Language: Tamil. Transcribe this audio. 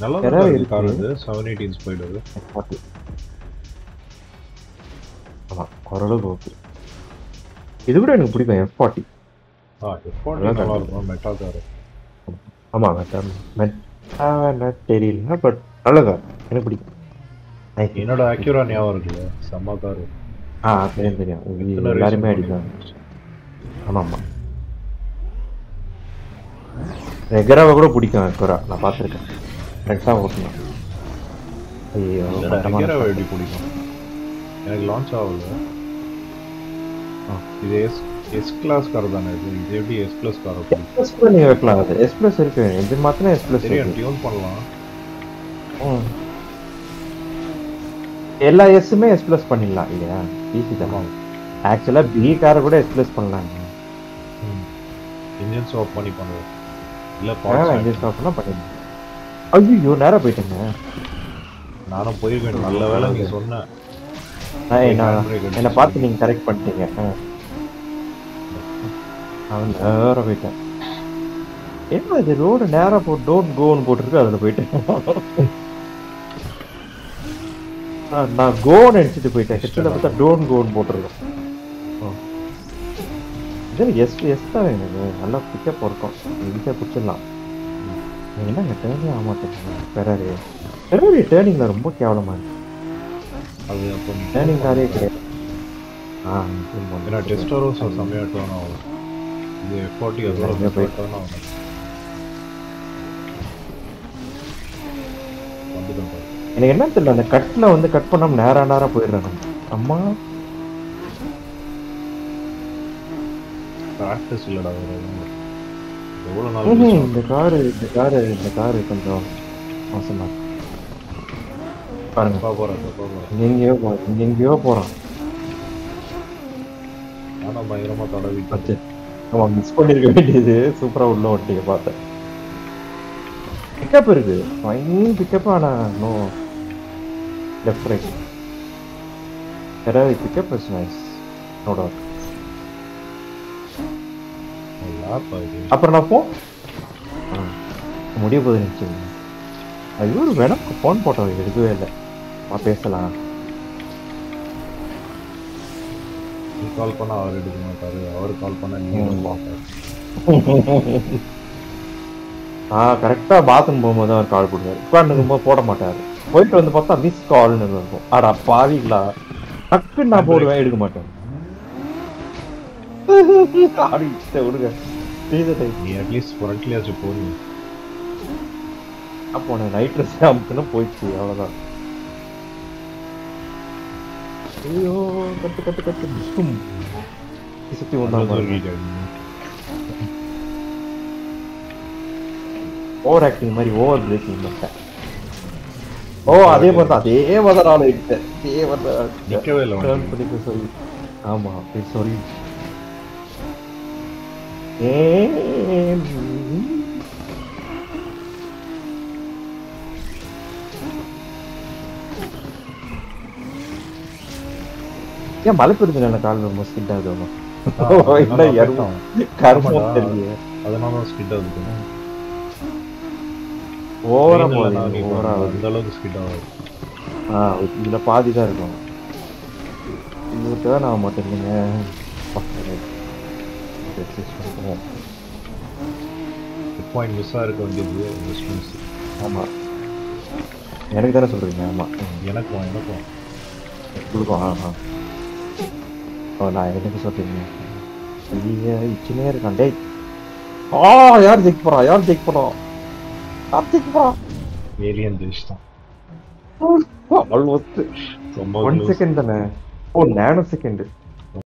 நல்லா Ferrari தான் இருக்கு. கார் இது 718 ஸ்பைடர். F40. ஆமா ஓரளவுக்கு ஓகே. இது கூட எனக்கு பிடிக்கும் F40. F40 நல்லா நல்லா கார். இருக்கும் மெட்டா கார். ஆமா மெட்டா தெரியல பட் நல்ல கார் எனக்கு பிடிக்கும். என்னோட அக்யூரா ஞாபகம் இருக்குல்ல செம்ம கார். தெரியும் தெரியும். எத்தனை எல்லாருமே ரேஸ் அடிப்பாங்க. ஆமா ஆமா. ரெகராவை கூட பிடிக்கும் அக்யூரா நான் பார்த்துருக்கேன். கரெக்டாக ஓட்டணும். ஐயோ ரெகராவை எப்படி பிடிக்கும்? எனக்கு லான்ச் ஆகல. இது எஸ் கிளாஸ் கார் தானே இது. இது எப்படி எஸ் பிளஸ் கார் இருக்கும்? எஸ் பிளஸ் நீங்க வைக்கலாம். அது எஸ் பிளஸ் இருக்கு. என்ஜின் மாத்தினா எஸ் பிளஸ் தெரியும் டியூன் பண்ணலாம். எல்லா எஸ்ஸுமே எஸ் பிளஸ் பண்ணிடலாம் இல்லையா? ஈஸி தான். ஆக்சுவலா பி காரை கூட எஸ் பிளஸ் பண்ணலாம். இன்ஜின் ஸ்வாப் பண்ணி பண்ணுவோம். இல்ல இன்ஜின் ஸ்வாப் பண்ணா பண்ணிடலாம். ஐயோ நேரா போயிட்டேங்க. நானும் போயிருக்கேன். நல்ல வேலை நீ சொன்ன. என்ன பார்த்து நீங்க கரெக்ட் பண்ணிட்டீங்க. அவன் நேரா போயிட்டேன். என்ன இது ரோடு நேரா போ டோன்ட் கோன்னு போட்டுருக்கு. அதுல போயிட்டேன். நான் கோன்னு நினைச்சிட்டு போயிட்டேன். கிட்டத்தட்ட பார்த்தா டோன்ட் கோன்னு போட்டிருக்கோம். இது எஸ் தான் எனக்கு நல்லா பிக்கப் இருக்கும். ஈஸியாக பிடிச்சிடலாம். என்னங்க டேர்னிங் ஆக மாட்டேங்குது. பெராரி டேர்னிங்ல ரொம்ப கேவலமா இருக்கு. அது அப்போ டேர்னிங் காரே கிடையாது. ஏன்னா டெஸ்டரோஸ் செம்மையாக டேர்ன் ஆகும். இது F40 அதோட டேர்ன் ஆகும். எனக்கு என்ன தெரியல, அந்த கட்ல வந்து கட் பண்ணாம நேரா போயிடுறாங்க. அம்மா பிராக்டிஸ் இல்லடா. எவ்வளவு நாள் இந்த காரு கொஞ்சம் மோசமா பாருங்க. எங்கெங்கயோ போறான். ஆனா பயங்கரமா தடவி ஆமா மிஸ் பண்ணிருக்க வேண்டியது. சூப்பரா உள்ள ஓட்டிங்க பார்த்தேன். பிக்கப் இருக்கு, ஃபைன் பிக்கப். ஆனா no left right. Ferrari pickup is nice, no doubt. அப்புறம் நான் முடிய போது நினைச்சேன். ஐயோ வேணும் ஃபோன் போட்டோம் எடுக்கவே இல்லை. பேசலாம். நீ கால் பண்ணா அவர் எடுக்க மாட்டாரு, அவர் கால் பண்ணா நீ பார்ப்பாரு. கரெக்டா பாத்ரூம் போகும்போது அவர் கால் போடுவார். உட்காந்துக்கும்போது போட மாட்டாரு. போயிட்டு வந்து பார்த்தா மிஸ் கால்னு இருக்கும். ஆடா பாவிங்களா, டக்குன்னு நான் போடுவேன், எடுக்க மாட்டேன். விடுங்க நீ அட்லீஸ்ட் ஃப்ரண்ட்லயாச்சு போறீங்க. அப்போ நைட் ட்ரெஸ் அமுக்குன்னு போயிடுச்சு, அவ்வளோதான். ஐயோ கட்டு சுத்தி ஒன்றாங்க. ஓவர் ஆக்டிங் மாதிரி ஓவர் பிரேக்கிங் பண்ணிட்டேன். அதே மாதிரி தான் நிக்கவே இல்லை சொல்லி. ஆமா அப்படி சொல்லி ஏன் மழை பெருந்துல கால் ரொம்ப ஸ்கிட் ஆகுது. அதனால ஸ்கிட் ஆகுது. அந்த அளவுக்கு ஸ்கிட் ஆகுது. இதுல பாதிதான் இருக்கும். இதுக்கு தான் நான் மாட்டேங்க. பாயிண்ட் மிஸ் ஆயிருக்க வேண்டியது. ஆமா எனக்கு தானே சொல்றீங்க. ஆமா எனக்கும் கொடுக்கும். நான் எனக்கு சொல்றீங்க. இச்சினே இருக்கான். டேய் யார் ஜெயிக்க போறோம்? ஏலியன் ஜெயிச்சிட்டான். ஆல்மோஸ்ட் 1 செகண்ட் தானே. நானோ செகண்ட்.